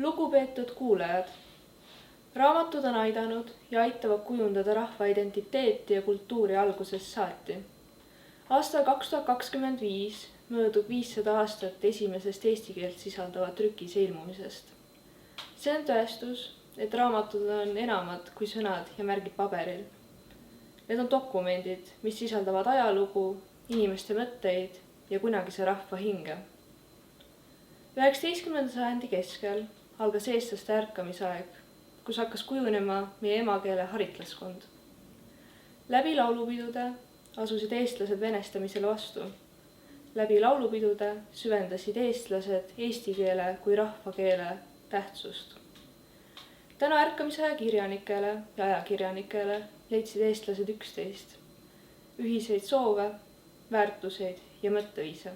Lugupeetud kuulajad, raamatud on aidanud ja aitavad kujundada rahva identiteeti ja kultuuri algusest saati. Aastal 2025 möödub 500 aastat esimesest eesti keelt sisaldava trükise ilmumisest. See on tõestus, et raamatud on enamad kui sõnad ja märgid paberil. Need on dokumendid, mis sisaldavad ajalugu, inimeste mõtteid ja kunagise rahva hinge. 19. sajandi keskel algas eestlaste ärkamisaeg, kus hakkas kujunema meie emakeele haritlaskond. Läbi laulupidude asusid eestlased venestamisele vastu. Läbi laulupidude süvendasid eestlased eesti keele kui rahvakeele tähtsust. Tänu ärkamisaja kirjanikele ja ajakirjanikele leidsid eestlased üksteist, ühiseid soove, väärtuseid ja mõtteviise.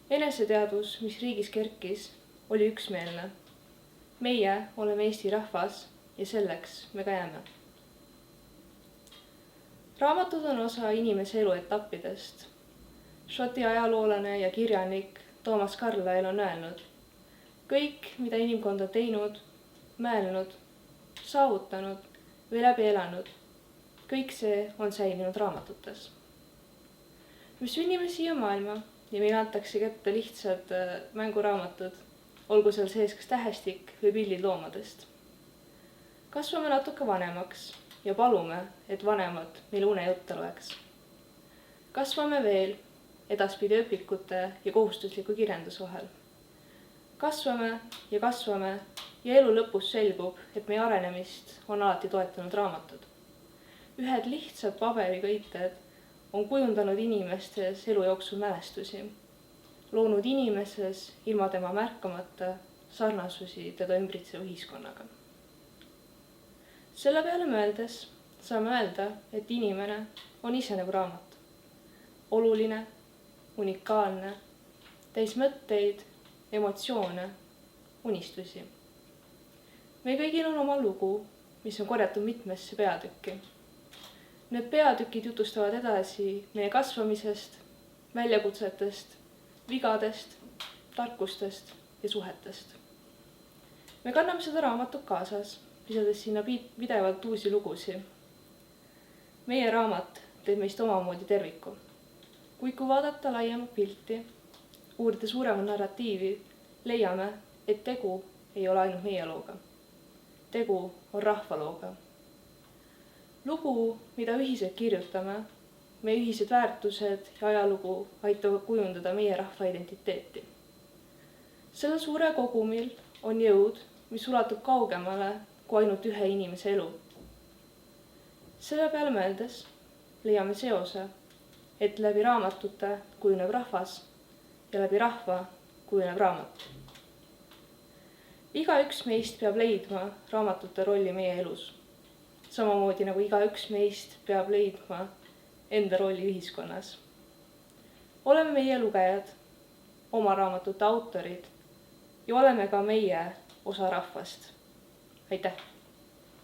Eneseteadvus, mis riigis kerkis, oli üksmeelne. Meie oleme Eesti rahvas ja selleks me ka jääme. Raamatud on osa inimese eluetappidest. Šoti ajaloolane ja kirjanik Toomas Carlyle on öelnud: kõik, mida inimkond on teinud, mõelnud, saavutanud või läbi elanud, kõik see on säilinud raamatutes. Me sünnime siia maailma ja meile antakse kätte lihtsalt mänguraamatud, olgu seal sees kas tähestik või pildid loomadest. Kasvame natuke vanemaks ja palume, et vanemad meile unejutte loeks. Kasvame veel edaspidi õpikute ja kohustusliku kirjanduse vahel. Kasvame ja elu lõpus selgub, et meie arenemist on alati toetanud raamatud. Ühed lihtsad paberikõited on kujundanud inimestes elu jooksul mälestusi, loonud inimeses ilma tema märkamata sarnasusi teda ümbritseva ühiskonnaga. Selle peale mõeldes saame öelda, et inimene on ise nagu raamat. Oluline, unikaalne, täis mõtteid, emotsioone, unistusi. Meil kõigil on oma lugu, mis on korjatud mitmesse peatükki. Need peatükid jutustavad edasi meie kasvamisest, väljakutsetest, vigadest, tarkustest ja suhetest. Me kanname seda raamatut kaasas, lisades sinna pidevalt uusi lugusi. Meie raamat teeb meist omamoodi terviku. Kui vaadata laiemat pilti, uurida suurema narratiivi, leiame, et tegu ei ole ainult meie looga. Tegu on rahvalooga. Lugu, mida ühiselt kirjutame, meie ühised väärtused ja ajalugu aitavad kujundada meie rahva identiteeti. Selle suure kogumil on jõud, mis ulatub kaugemale kui ainult ühe inimese elu. Selle peale mõeldes leiame seose, et läbi raamatute kujuneb rahvas ja läbi rahva kujuneb raamat. Igaüks meist peab leidma raamatute rolli meie elus, samamoodi nagu igaüks meist peab leidma enda rolli ühiskonnas. Oleme meie lugejad, oma raamatute autorid ja oleme ka meie osa rahvast. Aitäh!